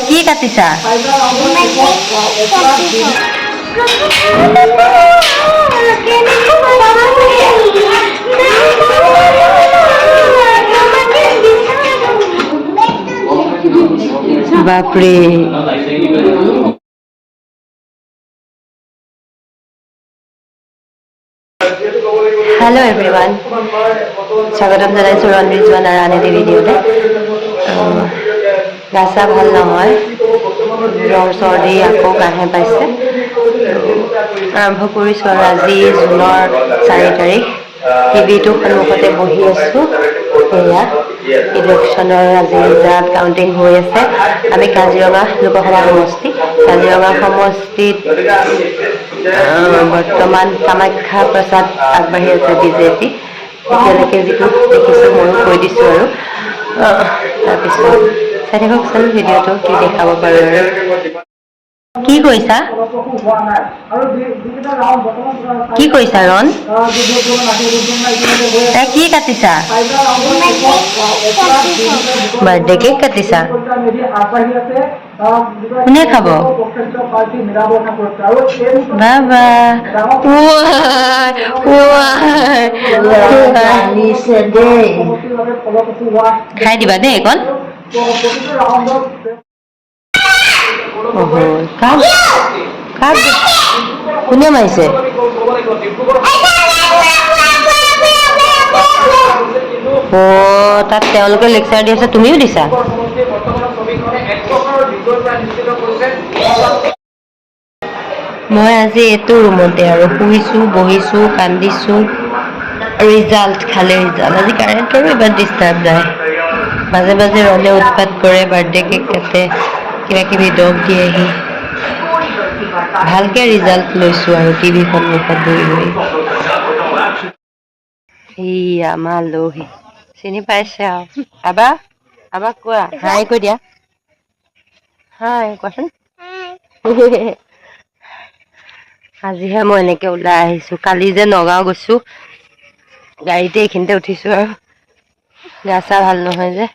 কি কাটিছা বাপৰে hello everyone स्वागतम जनाइছোঁ रणवीर जोৱান আৰু আন এটি ভিডিঅ'তে গা চা ভাল নহয় জ্বৰ চৰ্দি আকৌ কাহে পাইছে আৰম্ভ কৰিছোঁ আৰু আজি জুনৰ 4 তাৰিখ টিভিটো সন্মুখতে বহি আছোঁ এয়া ইলেকশ্যনৰ আজি ৰিজাল্ট কাউণ্টিং হৈ আছে আমি কাজিৰঙা লোকসভা সমষ্টিত বৰ্তমান কামাখ্যা প্ৰসাদ আগবাঢ়ি আছে বিজেপি এতিয়ালৈকে যিটো দেখিছোঁ ময়ো কৈ দিছোঁ আৰু তাৰপিছত চাই থাককচোন ভিডিঅ'টো কি দেখাব পাৰোঁ আৰু কি কৈছা ৰণ কি কাটিছা বাৰ্থডে কেক কাটিছা কোনে খাব বাবা খাই দিবা দেই এইকণ কোনে মাৰিছে তাত তেওঁলোকে লেকচাৰ দি আছে তুমিও দিছা মই আজি এইটো ৰুমতে আৰু শুইছোঁ বহিছোঁ কান্দিছোঁ ৰিজাল্ট আজি কাৰেণ্টৰো ইমান ডিষ্টাৰ্ব নাই মাজে মাজে ৰনে উৎপাত কৰে বাৰ্থডে কেক কাটে কিবা কিবি দম দিয়েহি ভালকে ৰিজাল্ট লৈছোঁ আৰু টিভি সন্মুখত বহি বহি এইয়া মালহী চিনি পাইছে আৰু আবা কোৱা হাই কৈ দিয়া হাই কোৱাচোন আজিহে মই এনেকে ওলাই আহিছোঁ কালি যে নগাঁও গৈছোঁ গাড়ীতে এইখিনিতে উঠিছোঁ আৰু গা চা ভাল নহয় যে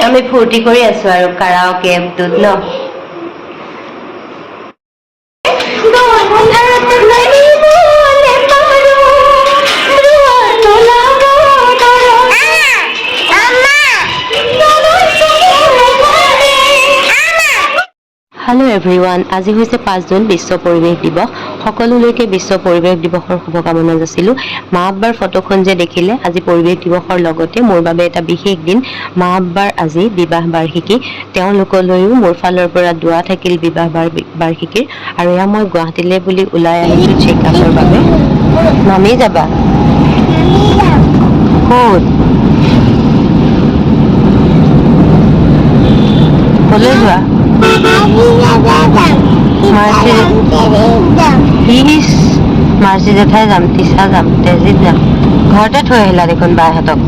আমি ফূৰ্তি কৰি আছো আৰু কাৰাওকে এপটোত ন हेलो एवरीवन আজি হৈছে 5 জুন বিশ্ব পৰিৱেশ দিৱস সকলোলৈকে বিশ্ব পৰিৱেশ দিৱসৰ শুভকামনা যাচিলো মা আব্বাৰ ফটোখন যে দেখিলে আজি পৰিৱেশ দিৱসৰ লগতে মোৰ বাবে এটা বিশেষ দিন মা আব্বাৰ আজি বিবাহ বাৰ্ষিকী তেওঁলোকলৈও মোৰ ফালৰ পৰা দোৱা থাকিল বিবাহ বাৰ্ষিকীৰ আৰু এয়া মই গুৱাহাটীলৈ বুলি ওলাই আহিছো চেকআপৰ বাবে নামি যাবা ক'ত ক'লৈ যোৱা মাৰ্চি জেঠাই যাম তিছা যাম তেজিত যাম ঘৰতে থৈ আহিলা দেখোন বাইহঁতক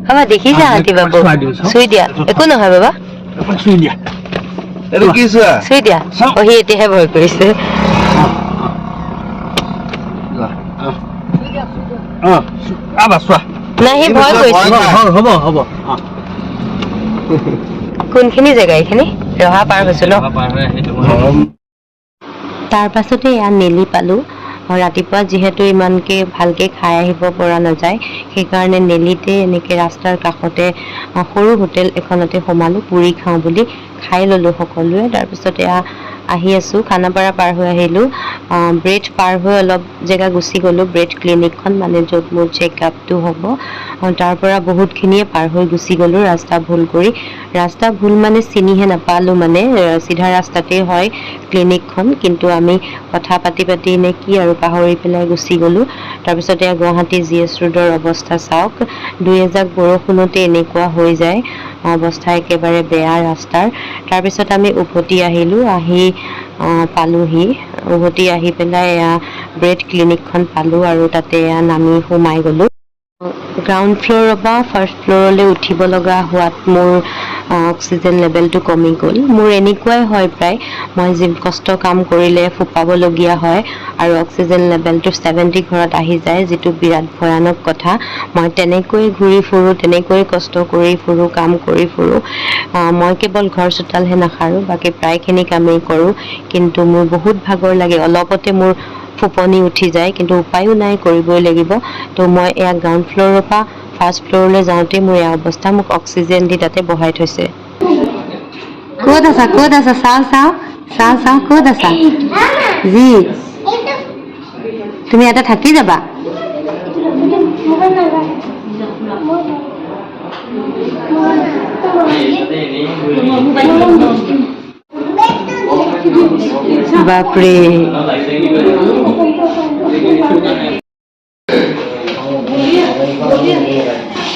বাবা দেখিছা হাতী বাবু চুই দিয়া একো নহয় বাবা চুই দিয়া সি এতিয়াহে ভয় কৰিছে চোৱা নাই সি ভয় কৰিছে হ'ব হ'ব কোনখিনি জেগা এইখিনি ৰহা পাৰ হৈছো ন তাৰ পাছতে এয়া নেলি পালো ৰাতিপুৱা যিহেতু ইমানকে ভালকে খাই আহিব পৰা নাযায় সেইকাৰণে নেলিতে এনেকে ৰাস্তাৰ কাষতে সৰু হোটেল এখনতে সোমালো পুৰি খাওঁ বুলি খাই ললো সকলোৱে তাৰপিছত এয়া আহি আছো খানাপাৰা পাৰ হৈ আহিলো ব্ৰেড পাৰ হৈ অলপ জেগা গুচি গলো ব্ৰেড ক্লিনিকখন মানে য'ত মোৰ চেকআপটো হ'ব তাৰ পৰা বহুতখিনিয়ে পাৰ হৈ গুচি গলো ৰাস্তা ভুল কৰি ৰাস্তা ভুল মানে চিনিহে নাপালো মানে চিধা ৰাস্তাতেই হয় ক্লিনিকখন কিন্তু আমি কথা পাতি পাতি নে কি আৰু পাহৰি পেলাই গুচি গলো তাৰপিছত এয়া গুৱাহাটী GS ৰোডৰ অৱস্থা চাওক দুই এজাক বৰষুণতে এনেকুৱা হৈ যায় অৱস্থা একেবাৰে বেয়া ৰাস্তাৰ তাৰপিছত আমি উভতি আহিলো আহি পালোহি উভতি আহি পেলাই এয়া ব্ৰেড ক্লিনিকখন পালো আৰু তাতে নামি সোমাই গলো গ্ৰাউণ্ড ফ্ল'ৰৰ পৰা ফাৰ্ষ্ট ফ্ল'ৰলৈ উঠিব লগা হোৱাত মোৰ অক্সিজেন লেভেলটো কমি গ'ল মোৰ এনেকুৱাই হয় প্ৰায় মই যি কষ্ট কাম কৰিলে ফুপাবলগীয়া হয় আৰু অক্সিজেন লেভেলটো 70 ঘৰত আহি যায় যিটো বিৰাট ভয়ানক কথা মই তেনেকৈ ঘূৰি ফুৰোঁ তেনেকৈ কষ্ট কৰি ফুৰোঁ কাম কৰি ফুৰোঁ মই কেৱল ঘৰ চোতালহে নাসাৰোঁ বাকী প্ৰায়খিনি কামেই কৰোঁ কিন্তু মোৰ বহুত ভাগৰ লাগে অলপতে মোৰ ফুপনি উঠি যায় কিন্তু উপায়ো নাই কৰিবই লাগিব তো মই এয়া গ্ৰাউণ্ড ফ্ল'ৰৰ পৰা ফাৰ্ষ্ট ফ্ল'ৰলৈ যাওঁতে মোৰ এয়া অৱস্থা মোক অক্সিজেন দি তাতে বহাই থৈছে ক'ত আছা চাওঁ ক'ত আছা জি তুমি ইয়াতে থাকি যাবা বাপৰে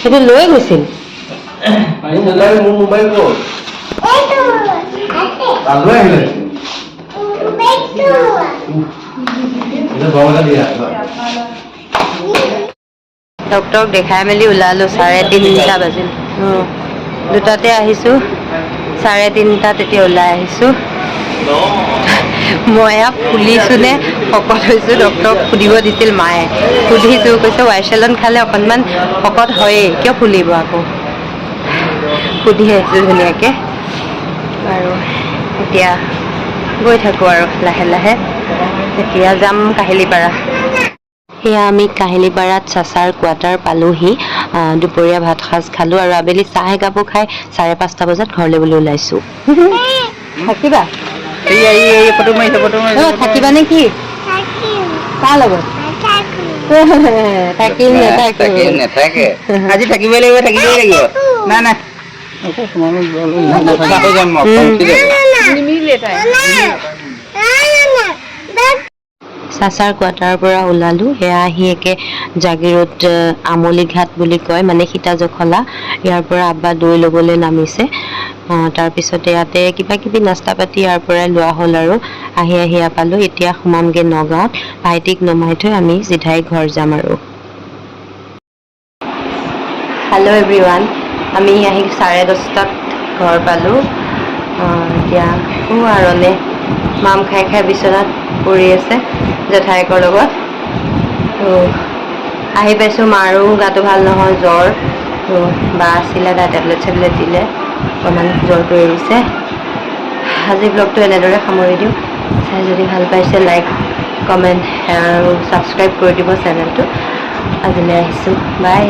সেইটো লৈ গৈছিল মোবাইল ডক্টৰক দেখাই মেলি ওলালো 3:30 বাজিল দুটাতে আহিছো 3:30 এতিয়া ওলাই আহিছো মই ফুলিছো নে শকত হৈছো ডক্টৰক সুধিব দিছিল মায়ে সুধিছো কৈছে ৱাইচেলন খালে অকণমান শকত হয়েই কিয় ফুলিব আকৌ সুধি আহিছো ধুনীয়াকৈ আৰু এতিয়া গৈ থাকোঁ আৰু লাহে লাহে এতিয়া যাম কাহিলীপাৰা সেয়া আমি কাহিলীপাৰাত চাচাৰ কোৱাৰ্টাৰ পালোহি দুপৰীয়া ভাত সাজ খালোঁ আৰু আবেলি চাহ একাপো খাই 5:30 বজাত ঘৰলৈ বুলি ওলাইছোঁ থাকিবা থাকিবা নে কি কাৰ লগত থাকিম নাথাকে আজি থাকিবই লাগিব না না চাচাৰ কোৱাৰ্টাৰৰ পৰা ওলালোঁ সেয়া আহি একে জাগিৰোড আমলিঘাট বুলি কয় মানে সীতা জখলা ইয়াৰ পৰা আব্বা দৈ ল'বলৈ নামিছে তাৰপিছতে ইয়াতে কিবা কিবি নাস্তা পাতি ইয়াৰ পৰাই লোৱা হ'ল আৰু আহি পালোঁ এতিয়া সোমামগৈ নগাঁৱত ভাইটিক নমাই থৈ আমি চিধাই ঘৰ যাম আৰু হেল্ল' এভৰিৱান আমি আহি 10:30 ঘৰ পালোঁ এতিয়া আৰণে মাম খাই বিচনাত পৰি আছে জেঠাইকৰ লগত তো আহি পাইছোঁ মাৰো গাটো ভাল নহয় জ্বৰ তো বা আছিলে তাই টেবলেট দিলে অকণমান জ্বৰটো এৰিছে আজি ব্লগটো এনেদৰে সামৰি দিওঁ চাই যদি ভাল পাইছে লাইক কমেণ্ট আৰু ছাবস্ক্ৰাইব কৰি দিব চেনেলটো আজিলৈ আহিছোঁ বাই